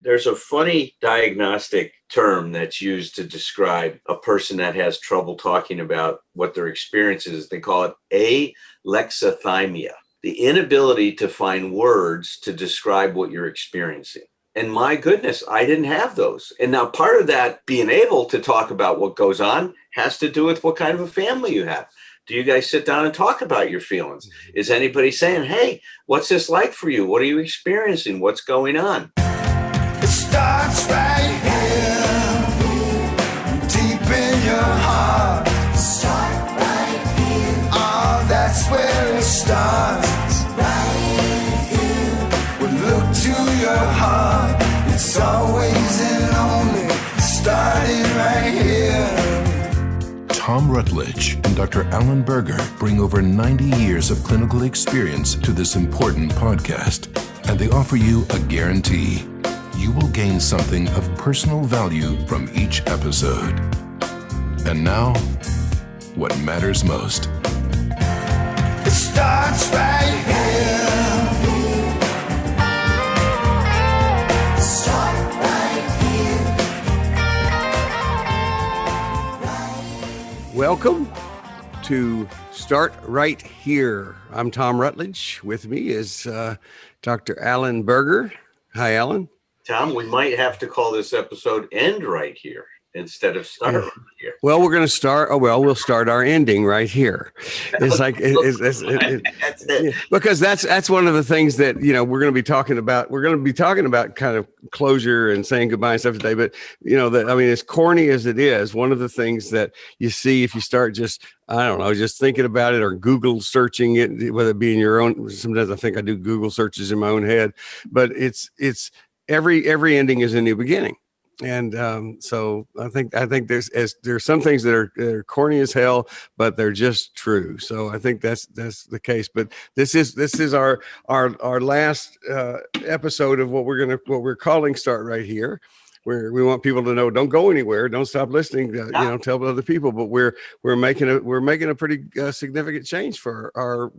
There's a funny diagnostic term that's used to describe a person that has trouble talking about what their experience is. They call it alexithymia, the inability to find words to describe what you're experiencing. And my goodness, I didn't have those. And now part of that being able to talk about what goes on has to do with what kind of a family you have. Do you guys sit down and talk about your feelings? Is anybody saying, hey, what's this like for you? What are you experiencing? What's going on? It starts right here, deep in your heart. Start right here. Oh, that's where it starts. Right here. Well, look to your heart. It's always and only starting right here. Tom Rutledge and Dr. Alan Berger bring over 90 years of clinical experience to this important podcast, and they offer you a guarantee. You will gain something of personal value from each episode. And now, what matters most. It starts right here. Start right here. Welcome to Start Right Here. I'm Tom Rutledge. With me is Dr. Alan Berger. Hi, Alan. Tom, we might have to call this episode End Right Here instead of Start Right Here. Well, we're going to start. We'll start our ending right here. It's like because that's one of the things that we're going to be talking about. We're going to be talking about kind of closure and saying goodbye and stuff today. But as corny as it is, one of the things that you see if you start just thinking about it or Google searching it, whether it be in your own. Sometimes I think I do Google searches in my own head, but it's. Every ending is a new beginning, and so I think there's some things that are corny as hell, but they're just true. So I think that's the case. But this is our last episode of what we're calling Start Right Here, where we want people to know don't go anywhere, don't stop listening, tell other people. But we're making a pretty significant change for our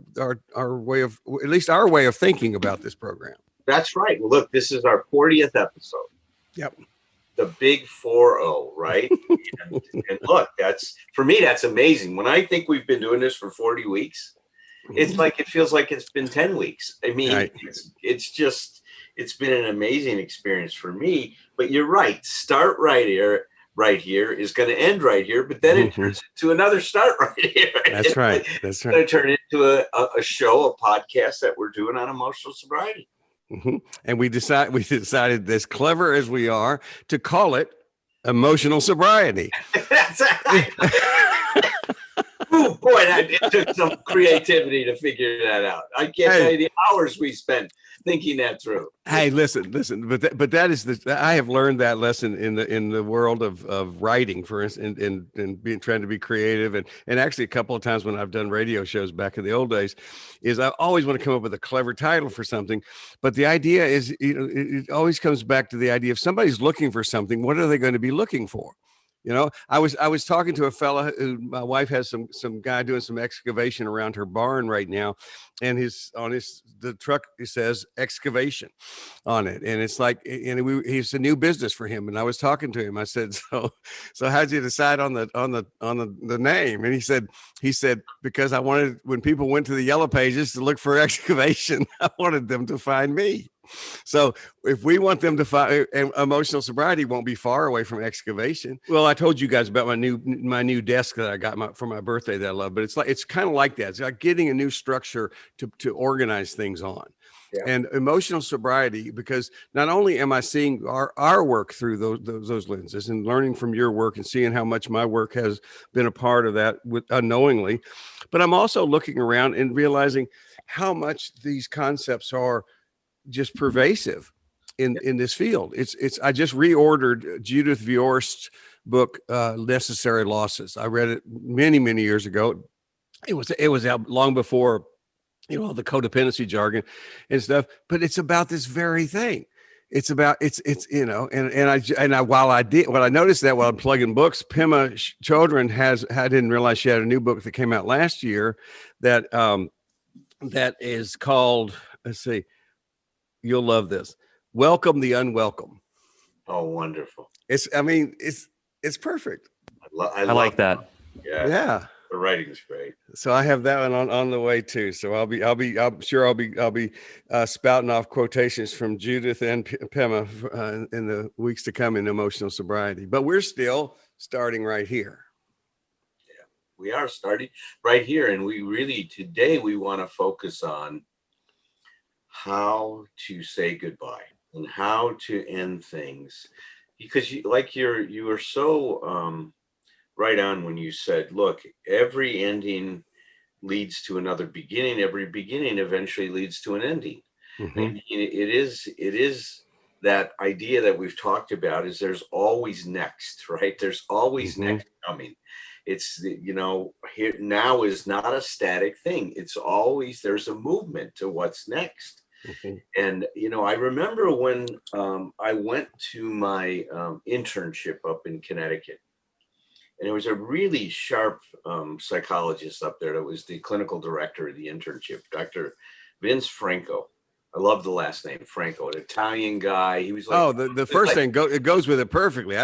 way of, at least our way of thinking about this program. That's right. Well, look, this is our 40th episode. Yep. The big 4-0, right? and look, for me, that's amazing. When I think we've been doing this for 40 weeks, it's like it feels like it's been 10 weeks. I mean, right. It's been an amazing experience for me. But you're right. Start right here. Right here is going to end right here, but then it turns into another start right here. That's right. It's going to turn into a show, a podcast that we're doing on emotional sobriety. Mm-hmm. And we decided, as clever as we are, to call it emotional sobriety. That's right. Oh boy, it took some creativity to figure that out. I can't tell you the hours we spent thinking that through. Hey, listen, but that is I have learned that lesson in the world of writing, for instance, and trying to be creative, and actually a couple of times when I've done radio shows back in the old days, is I always want to come up with a clever title for something, but the idea is, it always comes back to the idea if somebody's looking for something, what are they going to be looking for? I was talking to a fella who, my wife has some guy doing some excavation around her barn right now, and the truck, it says excavation on it, and it's like, he's a new business for him. And I was talking to him. I said, so how'd you decide on the name? And he said because I wanted, when people went to the yellow pages to look for excavation, I wanted them to find me. So if we want them to find, emotional sobriety won't be far away from excavation. Well, I told you guys about my new desk that I got for my birthday that I love, but it's kind of like that. It's like getting a new structure to organize things on. Yeah. And emotional sobriety, because not only am I seeing our work through those lenses and learning from your work and seeing how much my work has been a part of that unknowingly, but I'm also looking around and realizing how much these concepts are just pervasive in this field. I just reordered Judith Viorst's book, Necessary Losses. I read it many, many years ago. It was out long before, the codependency jargon and stuff, but it's about this very thing. It's about, while I noticed that while I'm plugging books, Pema Chodron I didn't realize she had a new book that came out last year that is called, let's see, you'll love this. Welcome the Unwelcome. Oh, wonderful. I mean, it's perfect. I I love like that. Yeah, Yeah. the writing's great. So I have that one on the way too. So I'm sure I'll be spouting off quotations from Judith and Pema in the weeks to come in emotional sobriety. But we're still starting right here. We are starting right here, and today we want to focus on how to say goodbye and how to end things, because you were so right on when you said, look, every ending leads to another beginning. Every beginning eventually leads to an ending. I Mhm. mean, it is that idea that we've talked about, is there's always next, right? There's always Mhm. next coming. Here now is not a static thing. It's always, there's a movement to what's next. Mhm. And I remember when I went to my internship up in Connecticut, and there was a really sharp psychologist up there that was the clinical director of the internship, Dr. Vince Franco. I love the last name, Franco, an Italian guy. He was like, Oh, the first thing it goes with it perfectly.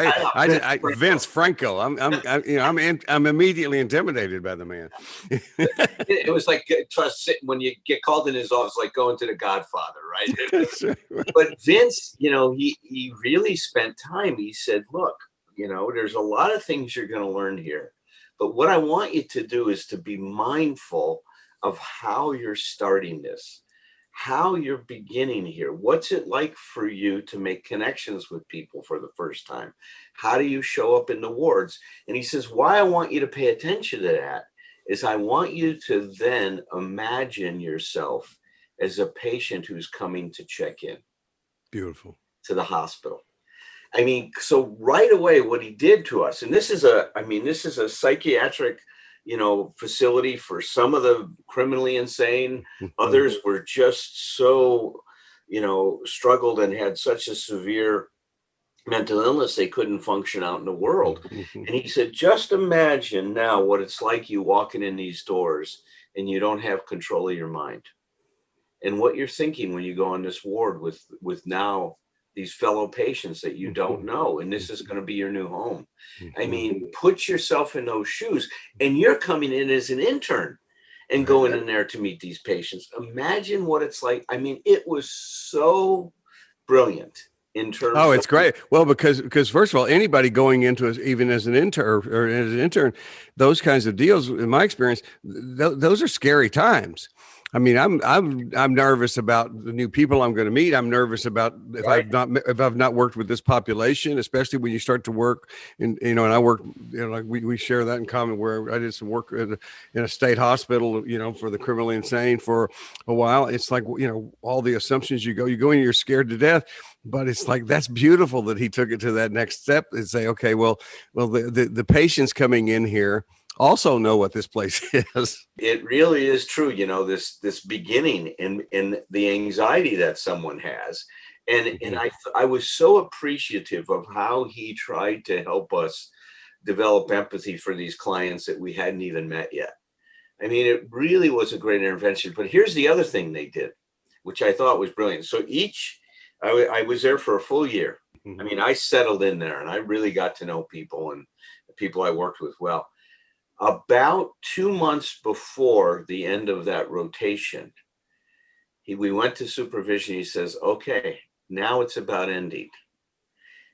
Vince Franco. I'm immediately intimidated by the man. it was like when you get called in his office, like going to the Godfather, right? Sure. But Vince, he really spent time. He said, look, there's a lot of things you're going to learn here, but what I want you to do is to be mindful of how you're starting this, how you're beginning here. What's it like for you to make connections with people for the first time? How do you show up in the wards? And he says, why I want you to pay attention to that is I want you to then imagine yourself as a patient who's coming to check in Beautiful. to the hospital. I mean, so right away, what he did to us, and this is a psychiatric, facility for some of the criminally insane. Others were just so, struggled and had such a severe mental illness they couldn't function out in the world. And he said, just imagine now what it's like you walking in these doors and you don't have control of your mind, and what you're thinking when you go on this ward with now these fellow patients that you don't know, and this is going to be your new home. I mean, put yourself in those shoes, and you're coming in as an intern and going in there to meet these patients. Imagine what it's like. I mean, it was so brilliant in terms Oh, of, it's great. Well, because first of all, anybody going into it, even as an intern, those kinds of deals, in my experience, those are scary times. I mean, I'm nervous about the new people I'm going to meet. I'm nervous about if I've not worked with this population, especially when you start to work and I work, like we share that in common, where I did some work in a state hospital, for the criminally insane for a while. It's like, all the assumptions you go in, you're scared to death, but it's like, that's beautiful that he took it to that next step and say, okay, well, the patients coming in here also know what this place is. it really is true, this beginning and the anxiety that someone has. And I was so appreciative of how he tried to help us develop empathy for these clients that we hadn't even met yet. I mean, it really was a great intervention. But here's the other thing they did, which I thought was brilliant. So I was there for a full year. I mean, I settled in there and I really got to know people and the people I worked with well. About 2 months before the end of that rotation, we went to supervision. He says, okay, now it's about ending.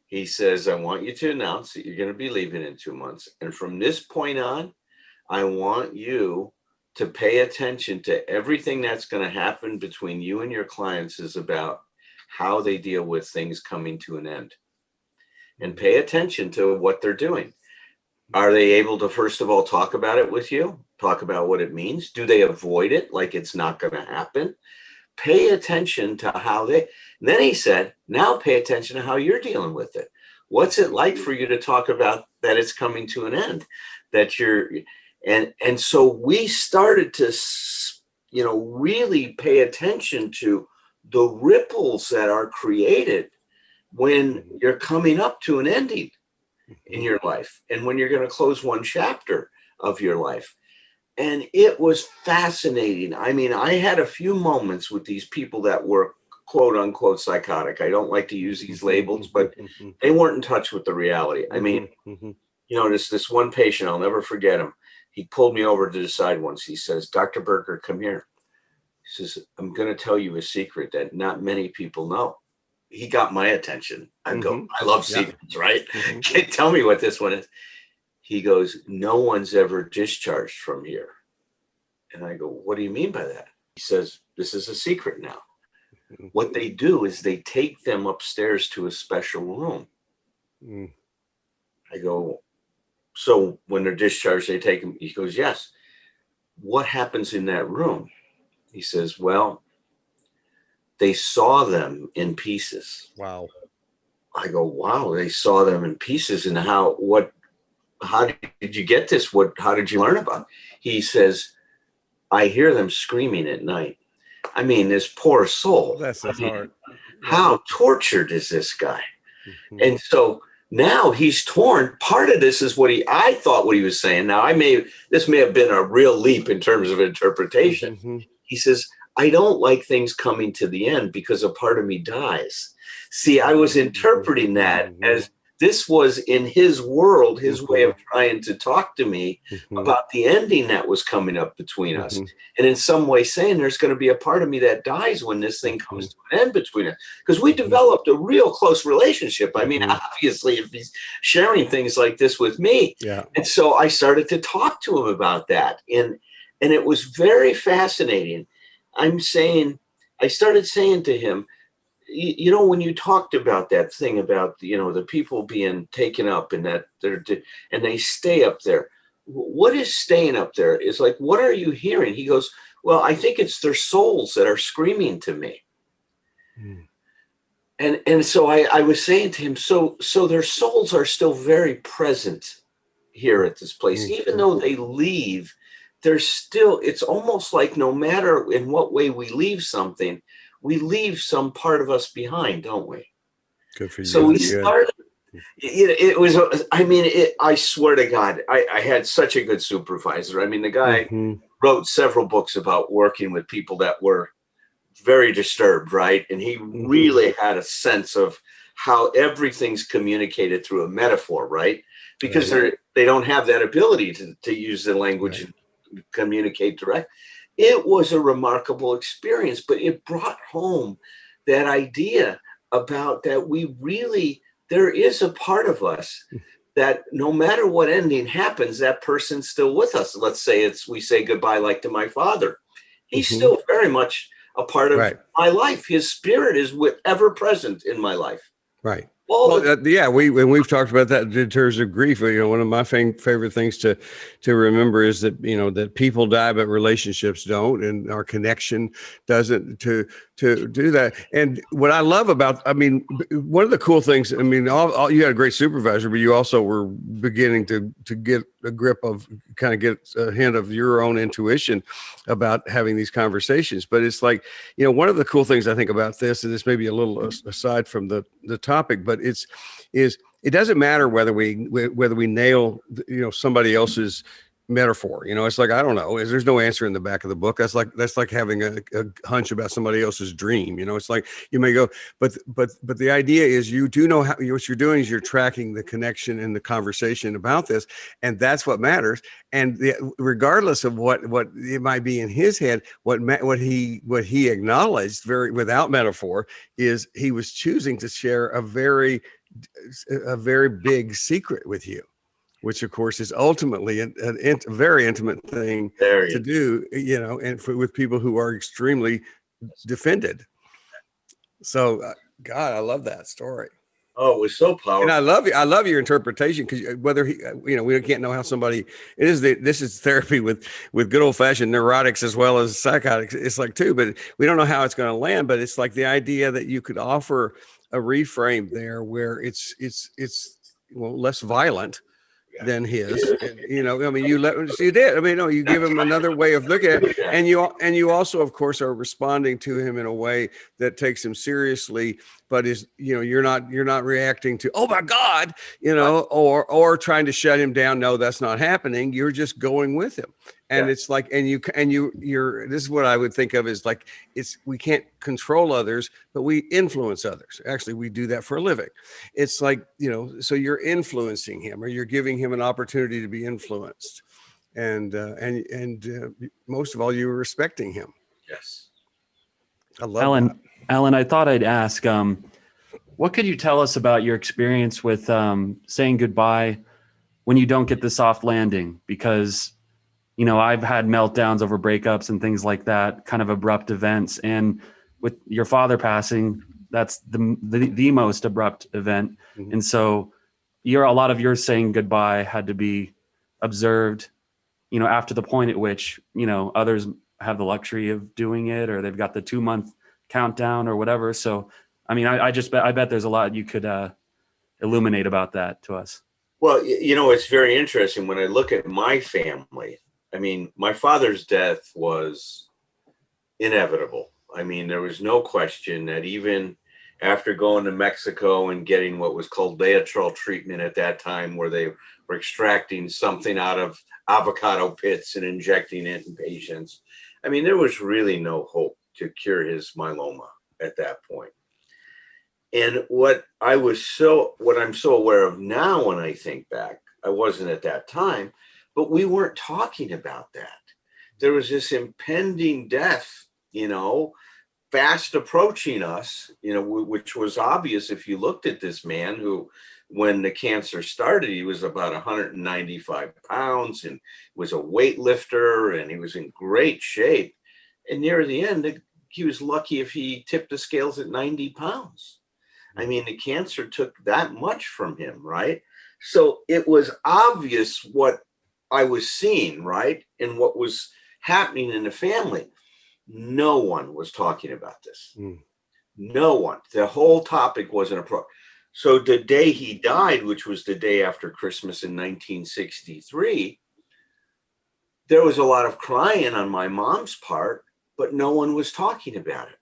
He says, I want you to announce that you're going to be leaving in 2 months. And from this point on, I want you to pay attention to everything that's going to happen between you and your clients is about how they deal with things coming to an end. And pay attention to what they're doing. Are they able to, first of all, talk about it with you? Talk about what it means? Do they avoid it like it's not going to happen? Pay attention to how they, and then he said, now pay attention to how you're dealing with it. What's it like for you to talk about that it's coming to an end, that you're, and so we started to, really pay attention to the ripples that are created when you're coming up to an ending in your life and when you're going to close one chapter of your life. And it was fascinating. I mean, I had a few moments with these people that were quote unquote psychotic. I don't like to use these labels, but they weren't in touch with the reality. I mean, this one patient, I'll never forget him. He pulled me over to the side once. He says, "Dr. Berger, come here." He says, "I'm going to tell you a secret that not many people know." He got my attention. I go, "I love secrets, right? Tell me what this one is." He goes, "No one's ever discharged from here." And I go, "What do you mean by that?" He says, "This is a secret now. What they do is they take them upstairs to a special room." I go, "So when they're discharged, they take them?" He goes, "Yes." "What happens in that room?" He says, "Well, they saw them in pieces." Wow. I go, "Wow, they saw them in pieces. And how did you get this? How did you learn about it?" He says, "I hear them screaming at night." I mean, this poor soul. That's hard. How tortured is this guy? And so now he's torn. Part of this is what I thought what he was saying. Now this may have been a real leap in terms of interpretation. He says, "I don't like things coming to the end because a part of me dies." See, I was interpreting that as this was in his world, his way of trying to talk to me about the ending that was coming up between us. And in some way saying there's going to be a part of me that dies when this thing comes to an end between us. Because we developed a real close relationship. I mean, obviously, if he's sharing things like this with me. And so I started to talk to him about that. And it was very fascinating. I started saying to him, when you talked about that thing about, the people being taken up and that and they stay up there. What is staying up there? Is like, what are you hearing? He goes, "Well, I think it's their souls that are screaming to me." And so I was saying to him, so their souls are still very present here at this place, even though they leave. There's still, it's almost like no matter in what way we leave something, we leave some part of us behind, don't we? Good for you. So we started, it was, I swear to God, I had such a good supervisor. I mean, the guy wrote several books about working with people that were very disturbed, right? And he really had a sense of how everything's communicated through a metaphor, right? Because they don't have that ability to use the language and communicate direct. It was a remarkable experience, but it brought home that idea about that there is a part of us that no matter what ending happens, that person's still with us. Let's say we say goodbye, like to my father. He's still very much a part of my life. His spirit is ever present in my life. Right. We've talked about that in terms of grief. One of my favorite things to remember is that that people die, but relationships don't, and our connection doesn't to do that. And what I love about, one of the cool things, all you had a great supervisor, but you also were beginning to get a grip of, kind of get a hint of your own intuition about having these conversations. But it's like, one of the cool things I think about this, and this may be a little aside from the topic, but it doesn't matter whether we nail somebody else's metaphor. It's like, I don't know, there's no answer in the back of the book. That's like having a hunch about somebody else's dream. It's like you may go, but the idea is you do know what you're doing is you're tracking the connection in the conversation about this, and that's what matters. And regardless of what it might be in his head, what he acknowledged without metaphor is he was choosing to share a very big secret with you, which of course is ultimately a very intimate thing to do, and with people who are extremely defended. So, God, I love that story. Oh, it was so powerful. And I love your interpretation, because whether we can't know how somebody, this is therapy with good old fashioned neurotics as well as psychotics. It's like too, but we don't know how it's going to land, but it's like the idea that you could offer a reframe there where it's less violent than his. You did. No, you give him another way of looking at it, and you also, of course, are responding to him in a way that takes him seriously, but is you're not reacting to, oh my God, or trying to shut him down. No, that's not happening. You're just going with him, And Yeah. it's like, you're, this is what I would think of as like, we can't control others, but we influence others. Actually, we do that for a living. It's like, so you're influencing him, or you're giving him an opportunity to be influenced. And most of all, you were respecting him. Yes. I love that. Alan, I thought I'd ask, what could you tell us about your experience with saying goodbye when you don't get the soft landing? Because, I've had meltdowns over breakups and things like that, kind of abrupt events. And with your father passing, that's the most abrupt event. Mhm. And so a lot of your saying goodbye had to be observed, after the point at which, others have the luxury of doing it, or they've got the 2-month countdown or whatever. So, I mean, I bet there's a lot you could illuminate about that to us. Well, it's very interesting when I look at my family. I mean, my father's death was inevitable. I mean, there was no question that even after going to Mexico and getting what was called Laetrile treatment at that time, where they were extracting something out of avocado pits and injecting it in patients. I mean, there was really no hope to cure his myeloma at that point. And what I'm so aware of now when I think back, I wasn't at that time, but we weren't talking about that. There was this impending death, fast approaching us, which was obvious if you looked at this man who, when the cancer started, he was about 195 pounds and was a weightlifter, and he was in great shape. And near the end, he was lucky if he tipped the scales at 90 pounds. I mean, the cancer took that much from him, right? So it was obvious what I was seeing, right? And what was happening in the family. No one was talking about this. No one. The whole topic wasn't approached. So the day he died, which was the day after Christmas in 1963, there was a lot of crying on my mom's part, but no one was talking about it.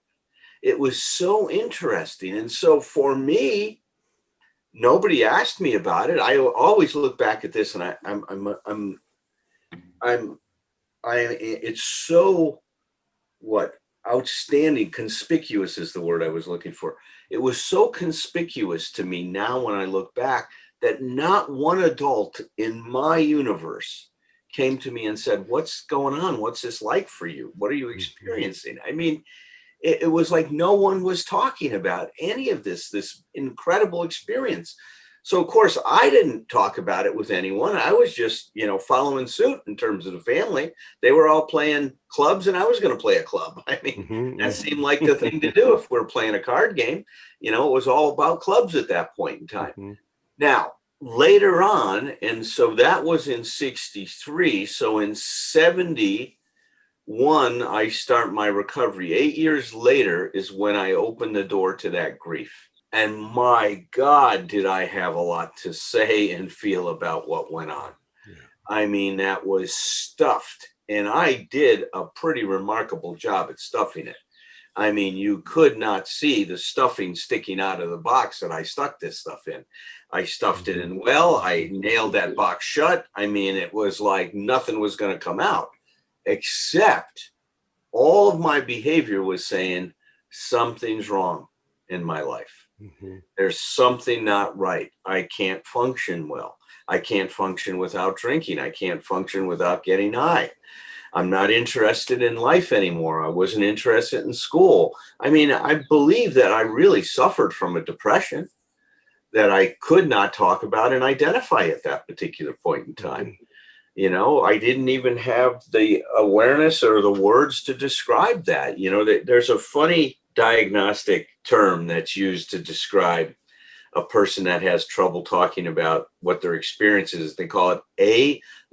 It was so interesting. And so for me, nobody asked me about it. I always look back at this, and it's so outstanding. Conspicuous is the word I was looking for. It was so conspicuous to me now when I look back that not one adult in my universe came to me and said, "What's going on? What's this like for you? What are you experiencing?" I mean, it was like no one was talking about any of this incredible experience. So, of course, I didn't talk about it with anyone. I was just, following suit in terms of the family. They were all playing clubs, and I was going to play a club. I mean, that seemed like the thing to do if we're playing a card game. It was all about clubs at that point in time. Now, later on, and so that was in 63. So in 71, I start my recovery. 8 years later is when I opened the door to that grief. And my God, did I have a lot to say and feel about what went on. Yeah. I mean, that was stuffed. And I did a pretty remarkable job at stuffing it. I mean, you could not see the stuffing sticking out of the box that I stuck this stuff in. I stuffed it in well. I nailed that box shut. I mean, it was like nothing was going to come out, except all of my behavior was saying something's wrong in my life. There's something not right. I can't function well. I can't function without drinking. I can't function without getting high. I'm not interested in life anymore. I wasn't interested in school. I mean, I believe that I really suffered from a depression that I could not talk about and identify at that particular point in time. I didn't even have the awareness or the words to describe that. There's a funny diagnostic term that's used to describe a person that has trouble talking about what their experience is. They call it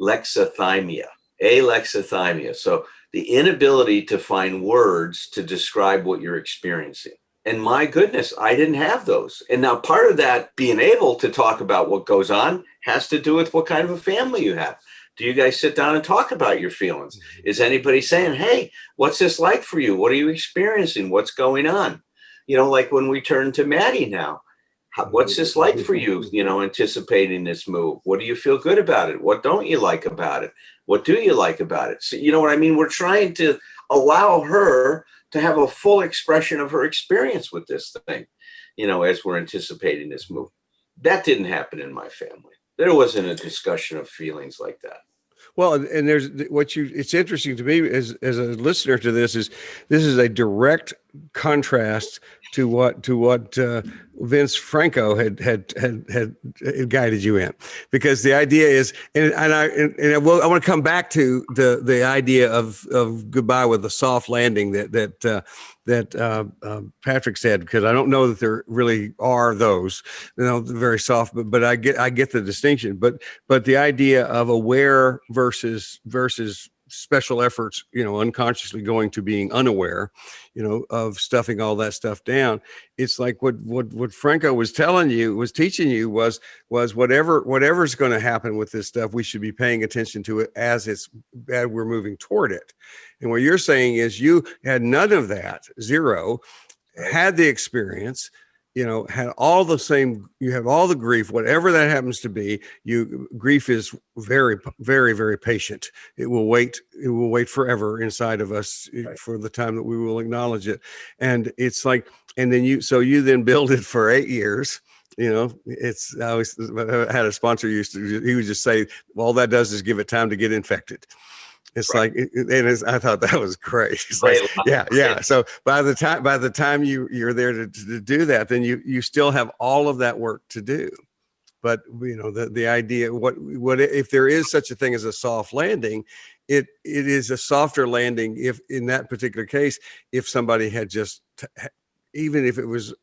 alexithymia. Alexithymia. So the inability to find words to describe what you're experiencing. And my goodness, I didn't have those. And now part of that being able to talk about what goes on has to do with what kind of a family you have. Do you guys sit down and talk about your feelings? Is anybody saying, "Hey, what's this like for you? What are you experiencing? What's going on?" Like when we turn to Maddie now, What's this like for you, anticipating this move? What do you feel good about it? What don't you like about it? What do you like about it? So, you know what I mean? We're trying to allow her to have a full expression of her experience with this thing, as we're anticipating this move. That didn't happen in my family. There wasn't a discussion of feelings like that. Well, and it's interesting to me as a listener to this is a direct contrast to what Vince Franco had guided you in, because the idea is, I want to come back to the idea of goodbye with a soft landing that Patrick said, because I don't know that there really are those, very soft, but I get the distinction, but the idea of aware versus special efforts, unconsciously going to being unaware, of stuffing all that stuff down. It's like what Franco was teaching you was whatever's going to happen with this stuff, we should be paying attention to it as we're moving toward it. And what you're saying is you had none of that, zero, had the experience, had all the same, you have all the grief, whatever that happens to be. Grief is very, very, very patient. It will wait forever inside of us, right, for the time that we will acknowledge it. And it's like, and then you then build it for 8 years. I had a sponsor he would just say, well, all that does is give it time to get infected. It's right. I thought that was great. It's like, yeah. So by the time you're there to do that, then you still have all of that work to do. But the idea, what if there is such a thing as a soft landing, it is a softer landing if in that particular case, if somebody had just, even if it was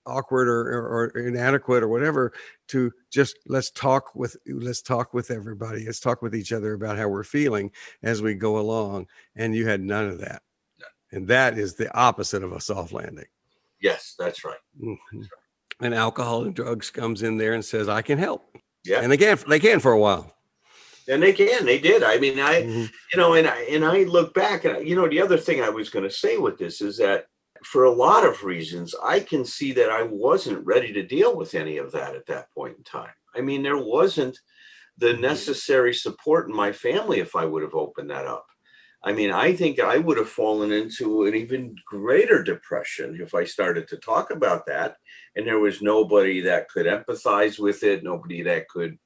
awkward or inadequate or whatever, to just let's talk with everybody. Let's talk with each other about how we're feeling as we go along. And you had none of that. No. And that is the opposite of a soft landing. Yes, that's right. Mm-hmm. That's right. And alcohol and drugs comes in there and says, I can help. Yeah. And they can for a while. And they did. I mean, and I look back and, the other thing I was going to say with this is that for a lot of reasons, I can see that I wasn't ready to deal with any of that at that point in time. I mean, there wasn't the necessary support in my family if I would have opened that up. I mean, I think I would have fallen into an even greater depression if I started to talk about that. And there was nobody that could empathize with it, nobody that could,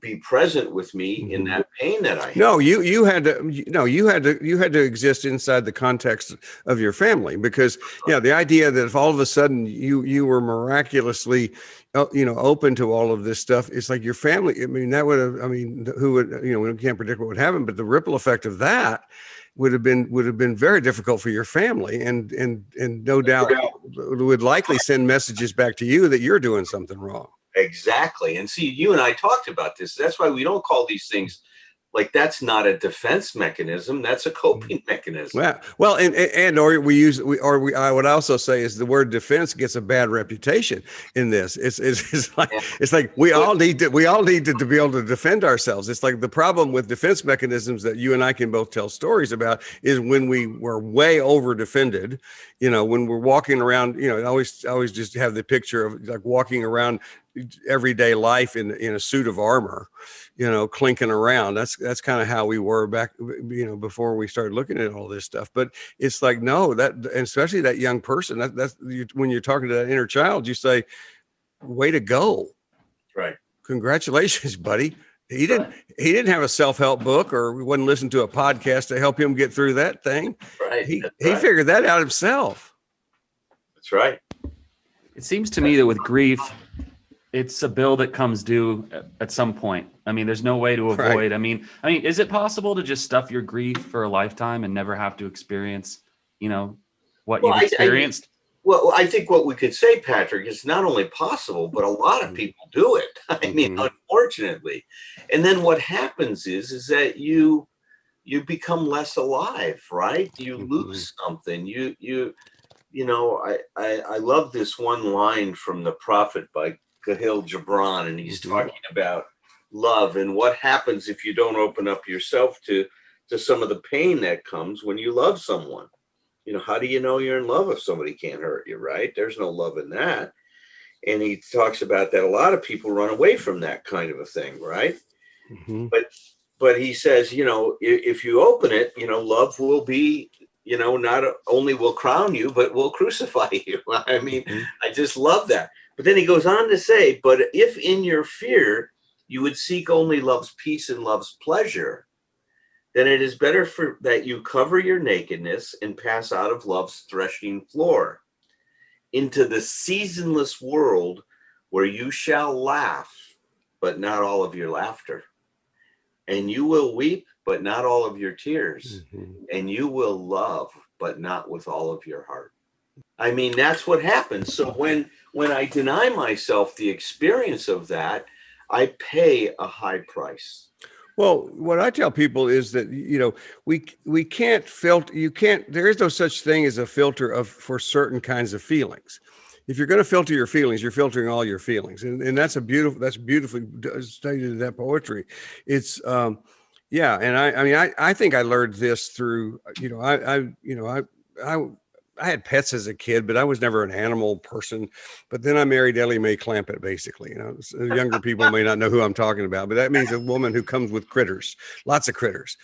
be present with me in that pain that I had. No, you had to exist inside the context of your family, because the idea that if all of a sudden you were miraculously open to all of this stuff, it's like your family. I mean, we can't predict what would happen, but the ripple effect of that would have been very difficult for your family, and no doubt would likely send messages back to you that you're doing something wrong. Exactly. And see, you and I talked about this. That's why we don't call these things, like, that's not a defense mechanism. That's a coping mechanism. Yeah. Well, I would also say is the word defense gets a bad reputation in this. It's like we all need to be able to defend ourselves. It's like the problem with defense mechanisms that you and I can both tell stories about is when we were way over defended, when we're walking around, I always just have the picture of like walking around everyday life in a suit of armor, clinking around. That's kind of how we were back, before we started looking at all this stuff. But it's like, no, and especially that young person, that's when you're talking to that inner child, you say, way to go. Right. Congratulations, buddy. He didn't have a self-help book or wouldn't listen to a podcast to help him get through that thing. Right. He figured that out himself. That's right. It seems to me that with grief, it's a bill that comes due at some point. I mean, there's no way to avoid. Right. I mean, is it possible to just stuff your grief for a lifetime and never have to experience, what you've experienced? I think what we could say, Patrick, is not only possible, but a lot of people do it. I mean, unfortunately. And then what happens is that you become less alive, right? You lose something. I love this one line from The Prophet by Khalil Gibran, and he's talking about love and what happens if you don't open up yourself to some of the pain that comes when you love someone. How do you know you're in love if somebody can't hurt you, right? There's no love in that. And he talks about that a lot of people run away from that kind of a thing, right? Mm-hmm. But he says, if you open it, love will be, not only will crown you, but will crucify you. I mean, Mm-hmm. I just love that. But then he goes on to say, but if in your fear you would seek only love's peace and love's pleasure, then it is better for that you cover your nakedness and pass out of love's threshing floor into the seasonless world where you shall laugh, but not all of your laughter. And you will weep, but not all of your tears. Mm-hmm. And you will love, but not with all of your heart. I mean, that's what happens. So when I deny myself the experience of that, I pay a high price. Well, what I tell people is that, we can't filter, there is no such thing as a filter for certain kinds of feelings. If you're going to filter your feelings, you're filtering all your feelings. And that's beautifully stated in that poetry. It's, yeah. And I think I learned this through, I had pets as a kid, but I was never an animal person. But then I married Ellie Mae Clampett, basically. Younger people may not know who I'm talking about, but that means a woman who comes with critters, lots of critters.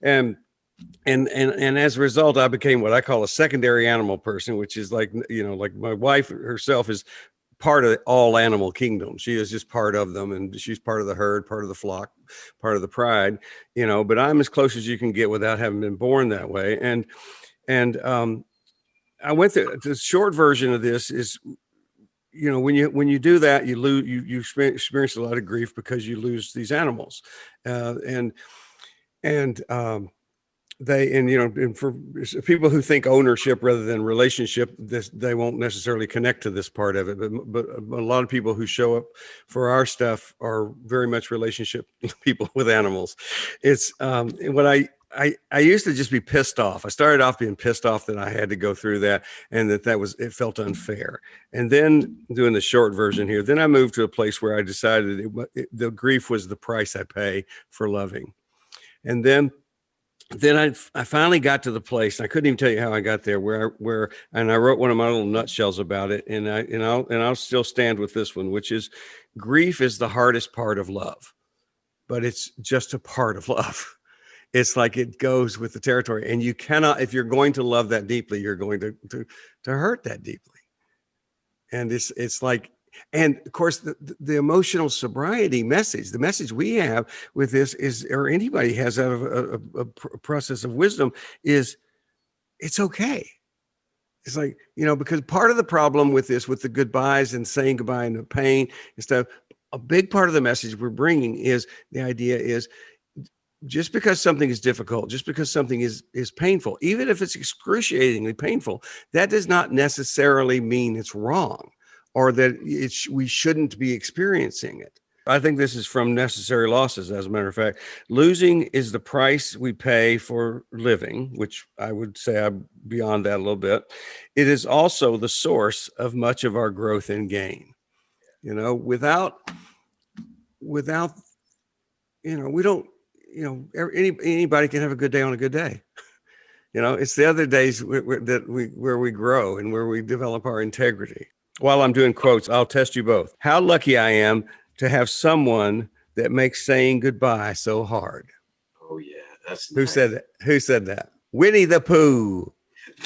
And as a result, I became what I call a secondary animal person, which is like my wife herself is part of all animal kingdom. She is just part of them, and she's part of the herd, part of the flock, part of the pride, but I'm as close as you can get without having been born that way. And I went through the short version of this is, when you do that, you lose, you experience a lot of grief because you lose these animals. And for people who think ownership rather than relationship, they won't necessarily connect to this part of it. But a lot of people who show up for our stuff are very much relationship people with animals. It's what I used to just be pissed off. I started off being pissed off that I had to go through that, and it felt unfair. And then doing the short version here, then I moved to a place where I decided the grief was the price I pay for loving. And then I finally got to the place, and I couldn't even tell you how I got there, where I wrote one of my little nutshells about it. And I'll still stand with this one, which is grief is the hardest part of love, but it's just a part of love. It's like it goes with the territory, and you cannot, if you're going to love that deeply, you're going to hurt that deeply. And it's like, and of course, the emotional sobriety message, the message we have with this is, or anybody has out of a process of wisdom, is it's okay. It's like, because part of the problem with this, with the goodbyes and saying goodbye and the pain and stuff, a big part of the message we're bringing is the idea is, just because something is difficult, just because something is painful, even if it's excruciatingly painful, that does not necessarily mean it's wrong or that we shouldn't be experiencing it. I think this is from Necessary Losses, as a matter of fact. Losing is the price we pay for living, which I would say I'm beyond that a little bit. It is also the source of much of our growth and gain. Without, we don't, anybody can have a good day on a good day. It's the other days where we grow and where we develop our integrity. While I'm doing quotes, I'll test you both. How lucky I am to have someone that makes saying goodbye so hard. Oh yeah, that's who nice. said that? Who said that? Winnie the Pooh.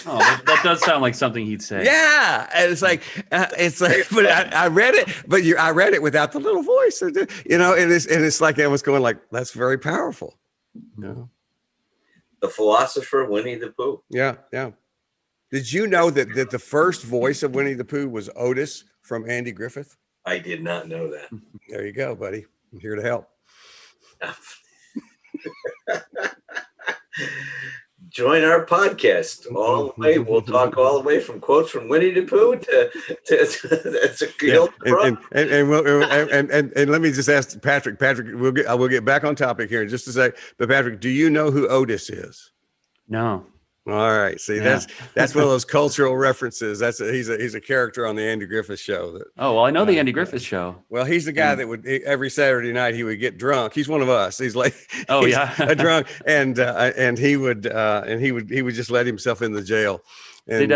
Oh, that does sound like something he'd say. Yeah, and it's like, but I read it, but I read it without the little voice, and it's like I was going like, that's very powerful. The philosopher Winnie the Pooh. Yeah. Did you know that the first voice of Winnie the Pooh was Otis from Andy Griffith? I did not know that. There you go, buddy. I'm here to help. Join our podcast all the way. We'll talk all the way from quotes from Winnie the Pooh to that's a good. And let me just ask Patrick. Patrick, we'll get back on topic here in just a sec. But Patrick, do you know who Otis is? No. All right. See, that's one of those cultural references. He's a character on the Andy Griffith Show. I know the Andy Griffith Show. Well, he's the guy that would every Saturday night he would get drunk. He's one of us. He's like, a drunk, and he would just let himself in the jail and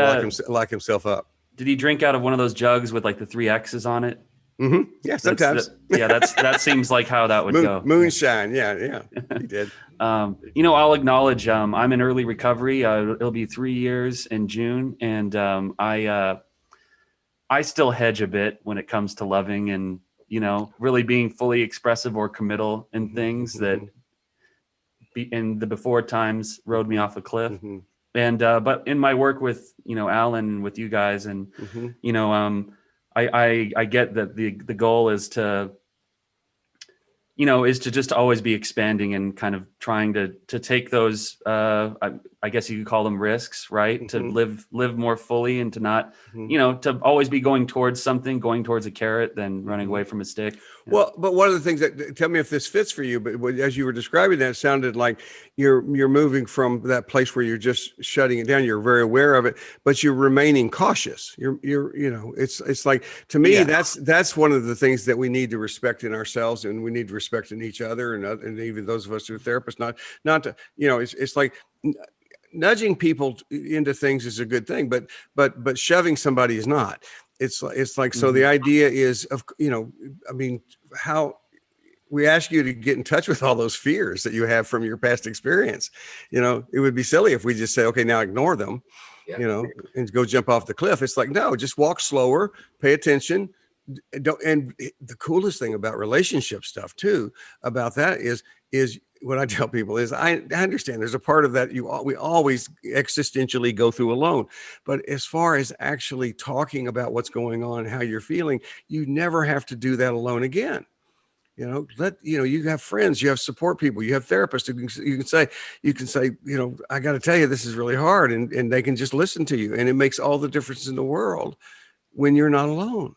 lock himself up. Did he drink out of one of those jugs with like the 3 X's on it? Mm-hmm. Yeah, sometimes. That seems like how that would go. Moonshine. Yeah, he did. I'll acknowledge I'm in early recovery. It'll be 3 years in June, and I still hedge a bit when it comes to loving and really being fully expressive or committal in things that in the before times rode me off a cliff. Mm-hmm. And but in my work with Alan and with you guys, and I get that the goal is to just always be expanding and kind of trying to take those I guess you could call them risks, right? To live more fully and to not to always be going towards something, going towards a carrot than running away from a stick. Well, but one of the things that, tell me if this fits for you, but as you were describing that, it sounded like you're moving from that place where you're just shutting it down. You're very aware of it, but you're remaining cautious. It's like, to me, that's one of the things that we need to respect in ourselves, and we need to respect in each other, and even those of us who are therapists, not to, it's like nudging people into things is a good thing, but shoving somebody is not. It's like, so the idea is of, how we ask you to get in touch with all those fears that you have from your past experience. It would be silly if we just say, okay, now ignore them, and go jump off the cliff. It's like, no, just walk slower, pay attention. And the coolest thing about relationship stuff too, about that is what I tell people is I understand there's a part of that we always existentially go through alone, but as far as actually talking about what's going on, how you're feeling, you never have to do that alone again. You have friends, you have support people, you have therapists. You can say, I got to tell you, this is really hard, and they can just listen to you, and it makes all the difference in the world when you're not alone.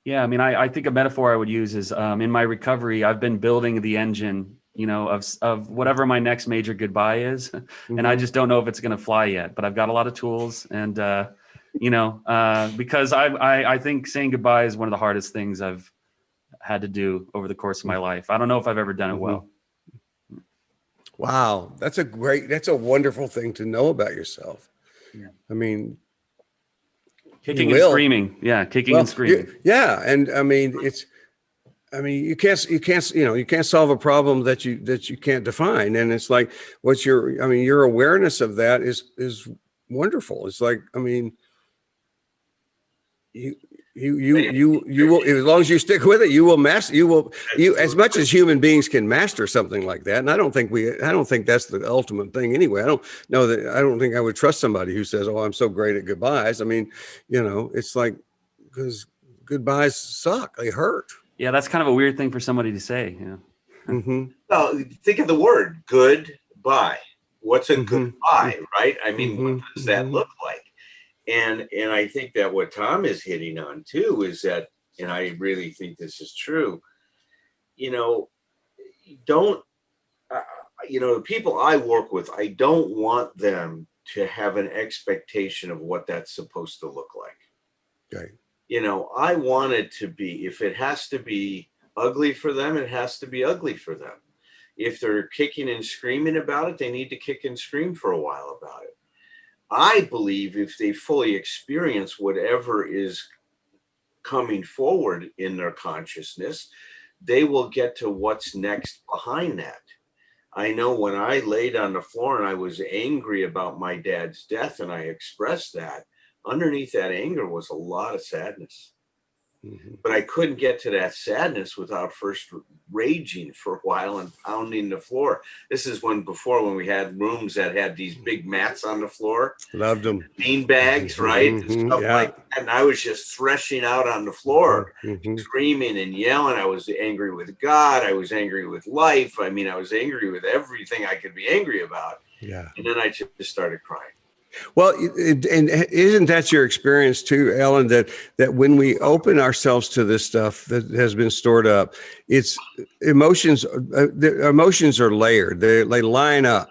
Yeah, I think a metaphor I would use is in my recovery, I've been building the engine, of whatever my next major goodbye is, and I just don't know if it's going to fly yet. But I've got a lot of tools, and because I think saying goodbye is one of the hardest things I've had to do over the course of my life. I don't know if I've ever done it well. Wow, that's a wonderful thing to know about yourself. Yeah. Kicking and screaming. Yeah. And screaming. You can't solve a problem that you can't define. And it's like, your awareness of that is wonderful. It's like, you will, as long as you stick with it, you will master, as much as human beings can master something like that. And I don't think that's the ultimate thing anyway. I don't think I would trust somebody who says, oh, I'm so great at goodbyes. It's like, because goodbyes suck. They hurt. Yeah. That's kind of a weird thing for somebody to say. Well, think of the word goodbye. What's a goodbye, right? What does that look like? And I think that what Tom is hitting on too is that, and I really think this is true, the people I work with, I don't want them to have an expectation of what that's supposed to look like. Okay. I want it to be, if it has to be ugly for them, it has to be ugly for them. If they're kicking and screaming about it, they need to kick and scream for a while about it. I believe if they fully experience whatever is coming forward in their consciousness, they will get to what's next behind that. I know when I laid on the floor and I was angry about my dad's death and I expressed that, underneath that anger was a lot of sadness. But I couldn't get to that sadness without first raging for a while and pounding the floor. This is before when we had rooms that had these big mats on the floor. Loved them. Bean bags, right? Stuff like that. And I was just threshing out on the floor, screaming and yelling. I was angry with God. I was angry with life. I was angry with everything I could be angry about. Yeah. And then I just started crying. Well, and isn't that your experience too, Ellen, that when we open ourselves to this stuff that has been stored up, it's emotions are layered. They line up.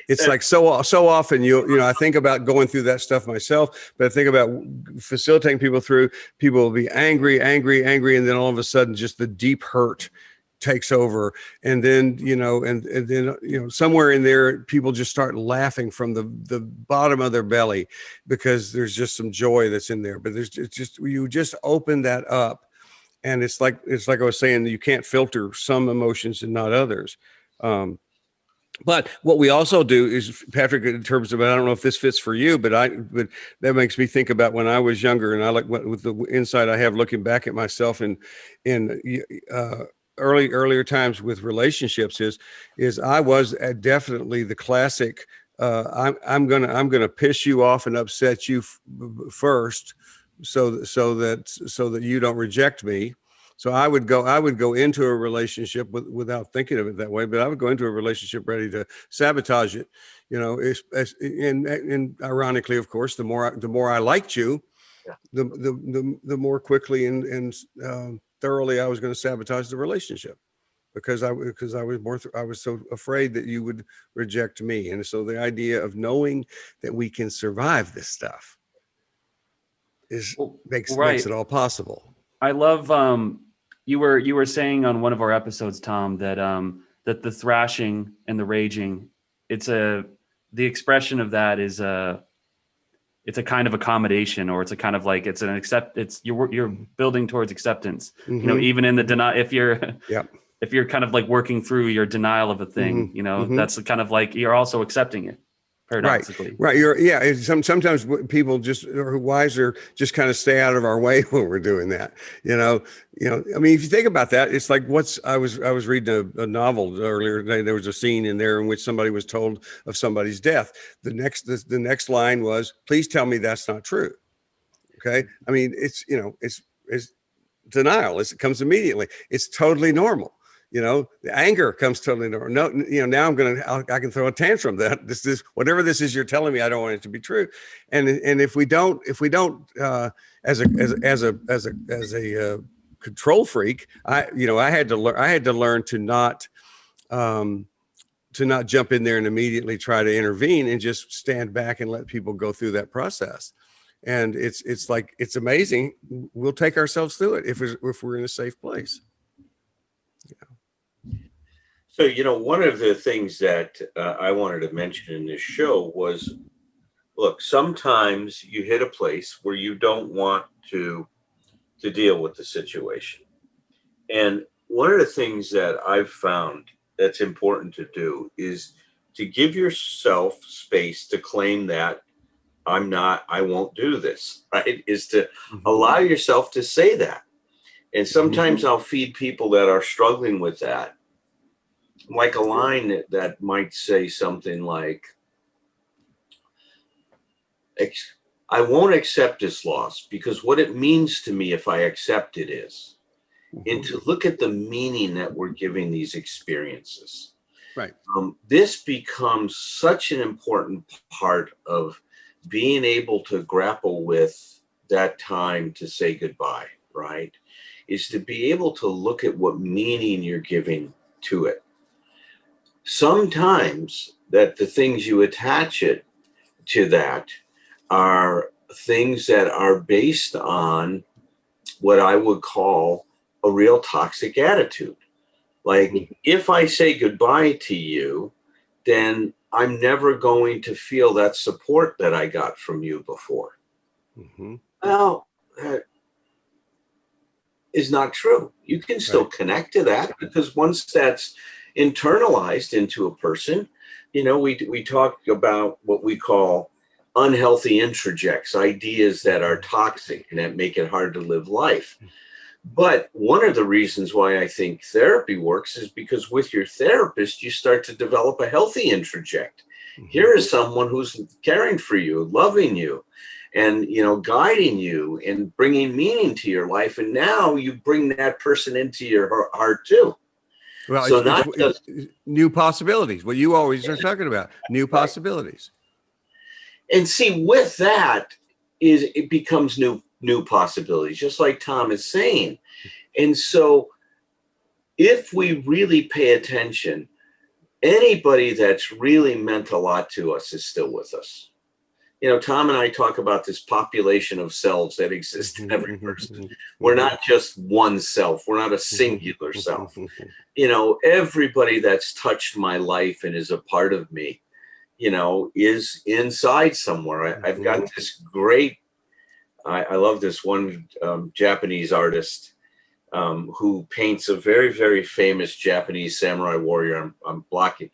It's like so often I think about going through that stuff myself, but I think about facilitating people through. People will be angry, and then all of a sudden just the deep hurt takes over. And then, and then, somewhere in there, people just start laughing from the bottom of their belly because there's just some joy that's in there. But you just open that up. And it's like I was saying, you can't filter some emotions and not others. But what we also do is, Patrick, in terms of, I don't know if this fits for you, but that makes me think about when I was younger, and I like with the insight I have looking back at myself in earlier times with relationships is I was definitely the classic. I'm gonna piss you off and upset you first, so that you don't reject me. So I would go into a relationship without thinking of it that way, but I would go into a relationship ready to sabotage it, and ironically, of course, the more I liked you, Yeah. the more quickly and thoroughly I was going to sabotage the relationship because I was so afraid that you would reject me. And so the idea of knowing that we can survive this stuff makes it all possible. I love you were saying on one of our episodes, Tom, that that the thrashing and the raging, the expression of that is it's a kind of accommodation, or it's a kind of like you're building towards acceptance. Mm-hmm. Even in the denial, if you're kind of like working through your denial of a thing, Mm-hmm. that's kind of like you're also accepting it. Paradoxically. Right. Sometimes people who are wiser just kind of stay out of our way when we're doing that. I mean, if you think about that, it's like I was reading a novel earlier today. There was a scene in there in which somebody was told of somebody's death. The next line was, "Please tell me that's not true." Okay. I mean, it's denial. It comes immediately. It's totally normal. The anger comes totally normal. No, now I can throw a tantrum that this whatever this is you're telling me, I don't want it to be true. And if we don't, as a control freak, I had to learn to not jump in there and immediately try to intervene and just stand back and let people go through that process. And it's amazing. We'll take ourselves through it if we're in a safe place. So, one of the things that I wanted to mention in this show was, look, sometimes you hit a place where you don't want to deal with the situation. And one of the things that I've found that's important to do is to give yourself space to claim that I won't do this, right? Is to allow yourself to say that. And sometimes I'll feed people that are struggling with that, like a line that might say something like, I won't accept this loss because what it means to me if I accept it is, and to look at the meaning that we're giving these experiences. Right. This becomes such an important part of being able to grapple with that time to say goodbye, right? Is to be able to look at what meaning you're giving to it. Sometimes that the things you attach it to that are things that are based on what I would call a real toxic attitude. Like, if I say goodbye to you, then I'm never going to feel that support that I got from you before. Mm-hmm. Well, that is not true. You can still connect to that, because once that's internalized into a person, we talk about what we call unhealthy introjects, ideas that are toxic and that make it hard to live life. But one of the reasons why I think therapy works is because with your therapist, you start to develop a healthy introject. Mm-hmm. Here is someone who's caring for you, loving you, and, guiding you and bringing meaning to your life. And now you bring that person into your heart too. Well, so it's new possibilities. What you always are talking about, new possibilities. And see, with that it becomes new possibilities, just like Tom is saying. And so if we really pay attention, anybody that's really meant a lot to us is still with us. Tom and I talk about this population of selves that exist in every person. We're not just one self. We're not a singular self. Everybody that's touched my life and is a part of me, is inside somewhere. I've got this great, I love this one Japanese artist who paints a very, very famous Japanese samurai warrior. I'm blocking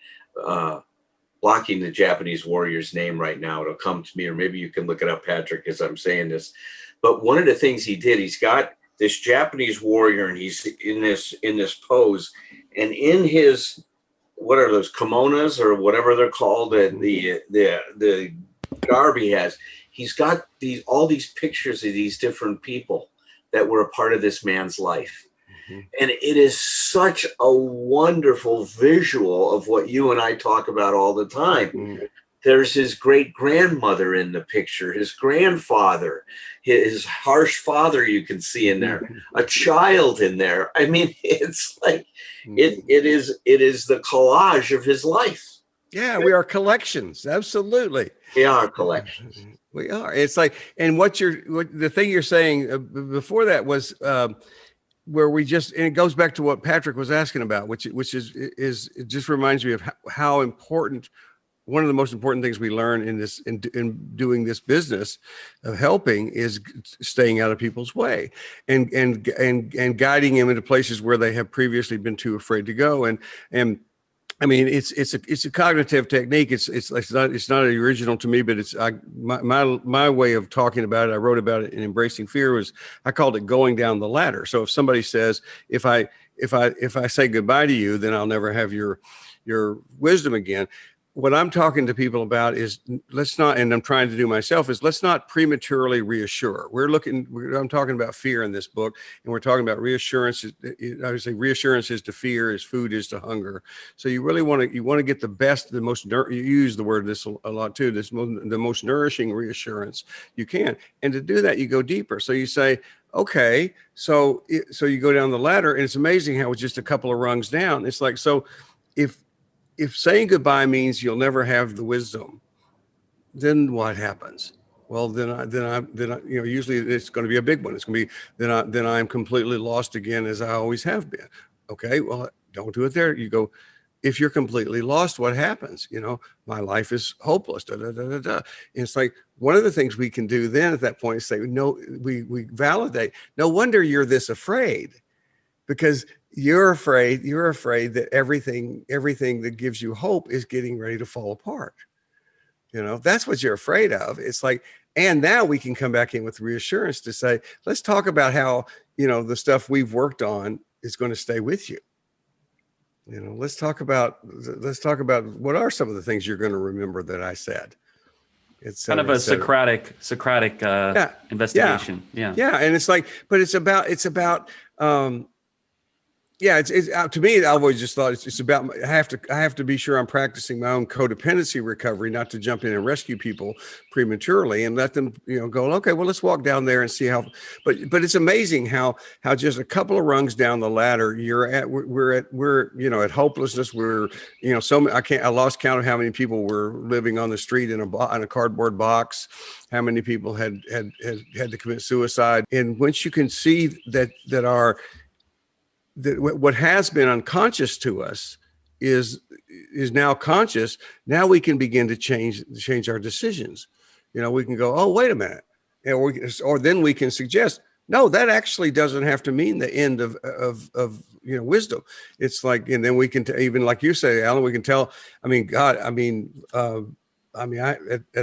the Japanese warrior's name right now. It'll come to me, or maybe you can look it up, Patrick, as I'm saying this. But one of the things he did, he's got this Japanese warrior, and he's in this pose, and in his, what are those, kimonos or whatever they're called, the garb he has, he's got all these pictures of these different people that were a part of this man's life. And it is such a wonderful visual of what you and I talk about all the time. There's his great grandmother in the picture, his grandfather, his harsh father, you can see in there, a child in there. I mean, it's like it is the collage of his life. Yeah, we are collections. Absolutely. We are collections. We are. It's like, and the thing you're saying before that was where we just, and it goes back to what Patrick was asking about, which is it just reminds me of how important, one of the most important things we learn in doing this business of helping is staying out of people's way and guiding them into places where they have previously been too afraid to go. And I mean, it's a cognitive technique. It's not original to me, but it's my way of talking about it. I wrote about it in Embracing Fear. I called it going down the ladder. So if somebody says, if I say goodbye to you, then I'll never have your wisdom again. What I'm talking to people about is let's not, and I'm trying to do myself, is let's not prematurely reassure. I'm talking about fear in this book, and we're talking about reassurance. I would say reassurance is to fear, as food is to hunger. So you really want to get the best, the most, you use the word this a lot too, the most nourishing reassurance you can. And to do that, you go deeper. So you say, okay, so you go down the ladder, and it's amazing how it's just a couple of rungs down. It's like, so if saying goodbye means you'll never have the wisdom, then what happens? Well, then I usually it's going to be a big one. It's going to be, then I'm completely lost again, as I always have been. Okay, well, don't do it there. You go, if you're completely lost, what happens? My life is hopeless. And it's like, one of the things we can do then at that point is say, no, we validate. No wonder you're this afraid, because you're afraid that everything that gives you hope is getting ready to fall apart. That's what you're afraid of. It's like, and now we can come back in with reassurance to say, let's talk about how, the stuff we've worked on is going to stay with you. Let's talk about what are some of the things you're going to remember that I said. It's kind of a Socratic investigation. Yeah. And it's like, but it's about, yeah, it's to me, I've always just thought it's about, I have to be sure I'm practicing my own codependency recovery, not to jump in and rescue people prematurely and let them, go, okay, well, let's walk down there and see how, but it's amazing how just a couple of rungs down the ladder we're at hopelessness. We're, I lost count of how many people were living on the street in a cardboard box, how many people had to commit suicide. And once you can see that what has been unconscious to us is now conscious. Now we can begin to change our decisions. We can go, oh, wait a minute. Or then we can suggest, no, that actually doesn't have to mean the end of wisdom. It's like, and then we can even like you say, Alan, we can tell, at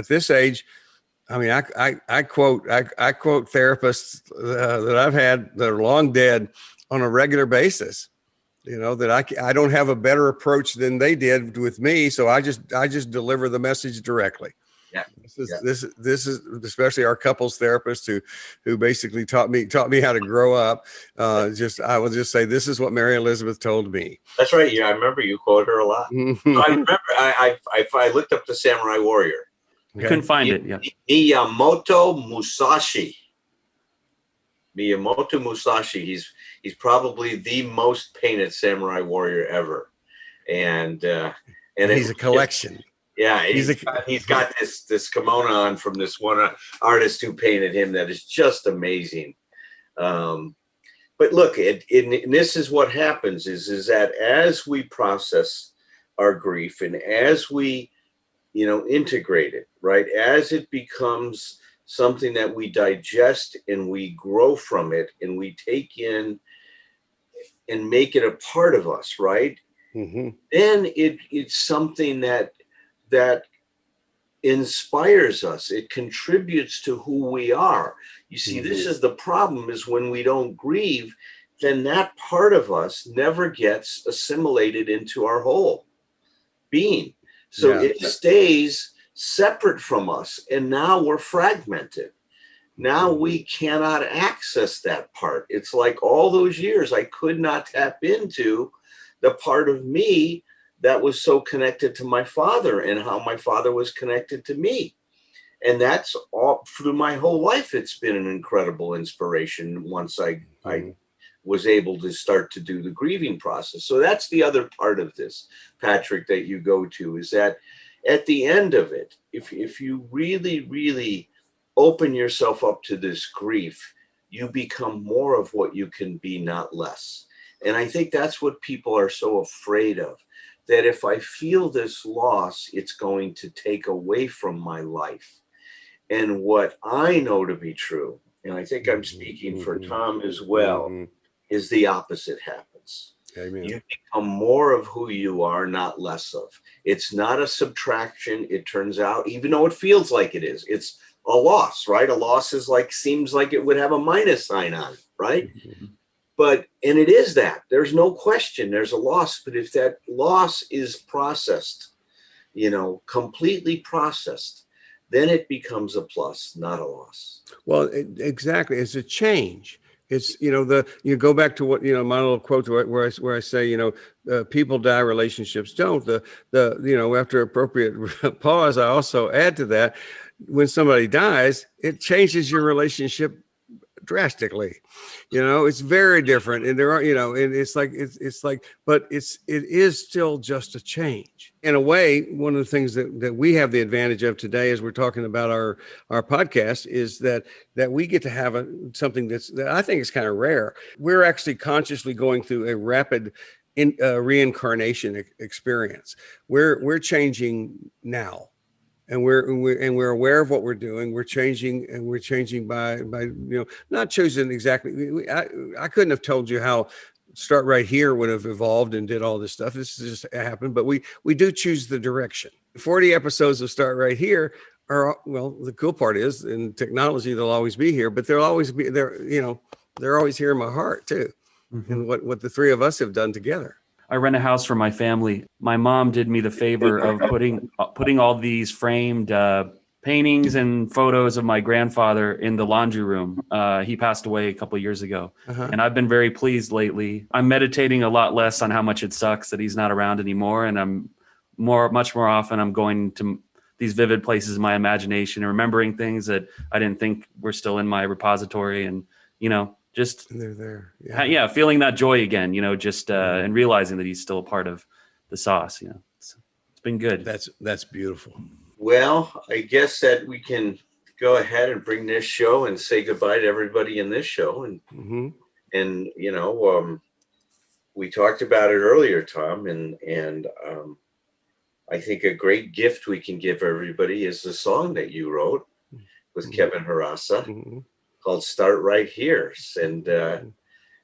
this age, I quote therapists that I've had that are long dead on a regular basis, that I don't have a better approach than they did with me. So I just deliver the message directly. Yeah. This is especially our couples therapist who basically taught me how to grow up. I will just say, this is what Mary Elizabeth told me. That's right. Yeah. I remember you quote her a lot. So I remember I looked up the Samurai Warrior. Okay. I couldn't find it. Yeah. Miyamoto Musashi. He's probably the most painted samurai warrior ever, and he's a collection. Yeah, He's he's got this kimono on from this one artist who painted him that is just amazing. But look, and this is what happens is that as we process our grief and as we, integrate it, right, as it becomes something that we digest and we grow from it and we take in and make it a part of us, right? Mm-hmm. Then it's something that inspires us. It contributes to who we are. You see, this is the problem, is when we don't grieve, then that part of us never gets assimilated into our whole being. So it stays separate from us. And now we're fragmented. Now we cannot access that part. It's like all those years I could not tap into the part of me that was so connected to my father and how my father was connected to me. And that's all through my whole life. It's been an incredible inspiration once I was able to start to do the grieving process. So that's the other part of this, Patrick, that you go to, is that at the end of it, if you really, really open yourself up to this grief, you become more of what you can be, not less. And I think that's what people are so afraid of, that if I feel this loss, it's going to take away from my life. And what I know to be true, and I think I'm speaking for Tom as well, is the opposite happens. Amen. You become more of who you are, not less of. It's not a subtraction. It turns out, even though it feels like it is, it's a loss, right? A loss is seems like it would have a minus sign on it, right? And it is that. There's no question there's a loss. But if that loss is processed, completely processed, then it becomes a plus, not a loss. Well, exactly. It's a change. It's, you go back to what, my little quote where I say, people die, relationships don't. After appropriate pause, I also add to that, when somebody dies, it changes your relationship drastically. It's very different. And there are, and it's like, but it is still just a change. In a way, one of the things that we have the advantage of today, as we're talking about our podcast, is that we get to have something that I think is kind of rare. We're actually consciously going through a rapid reincarnation experience. We're changing now. And we're aware of what we're doing. We're changing, and we're changing by not choosing exactly. I couldn't have told you how Start Right Here would have evolved and did all this stuff. This just happened, but we do choose the direction. 40 episodes of Start Right Here are, well, the cool part is, in technology, they'll always be here, but they're always here in my heart too. And what the three of us have done together. I rent a house for my family. My mom did me the favor of putting all these framed paintings and photos of my grandfather in the laundry room. He passed away a couple of years ago, and I've been very pleased lately. I'm meditating a lot less on how much it sucks that he's not around anymore, and I'm much more often I'm going to these vivid places in my imagination and remembering things that I didn't think were still in my repository, and just they're there. Yeah, feeling that joy again, and realizing that he's still a part of the sauce. It's been good. That's beautiful. Well, I guess that we can go ahead and bring this show and say goodbye to everybody in this show. And we talked about it earlier, Tom, and I think a great gift we can give everybody is the song that you wrote with Kevin Harassa. Called Start Right Here. And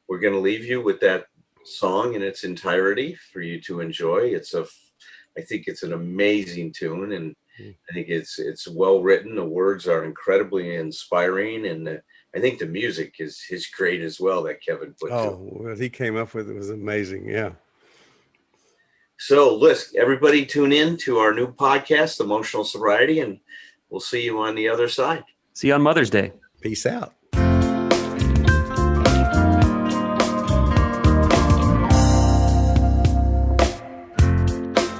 we're going to leave you with that song in its entirety for you to enjoy. I think it's an amazing tune, and I think it's well written. The words are incredibly inspiring, and I think the music is great as well that Kevin put to. What he came up with, it was amazing. Yeah. So listen, everybody tune in to our new podcast, Emotional Sobriety, and we'll see you on the other side. See you on Mother's Day. Peace out.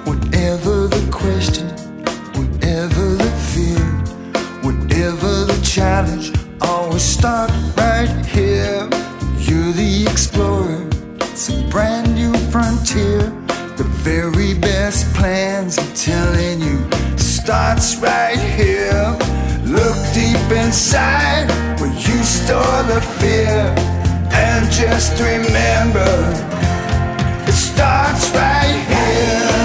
Whatever the question, whatever the fear, whatever the challenge, always start right here. You're the explorer, it's a brand new frontier. The very best plans are telling you starts right here. Look deep inside where you store the fear, and just remember, it starts right here,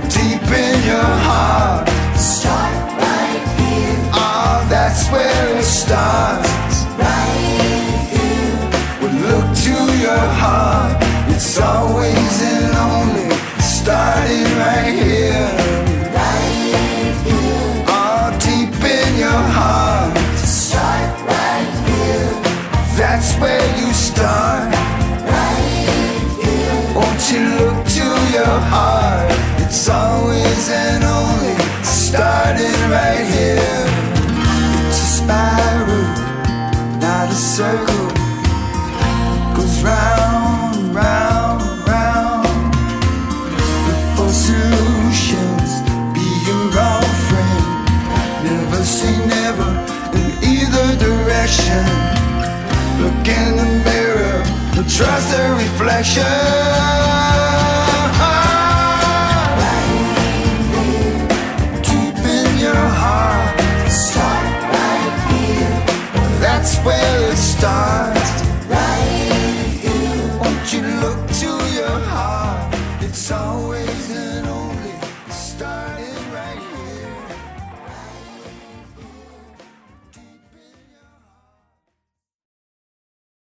deep in your heart. Start right here. Oh, that's where it starts. Right here. Well, look to your heart. It's always and only starting right here. Right here. Oh, deep in your heart. Start right here. That's where you start. Right here. Won't you look to your heart? It's always and only starting right here. It's a spiral, not a circle. Goes round, round, round. Look for solutions, be your own friend. Never say never in either direction. Look in the mirror, and trust the reflection.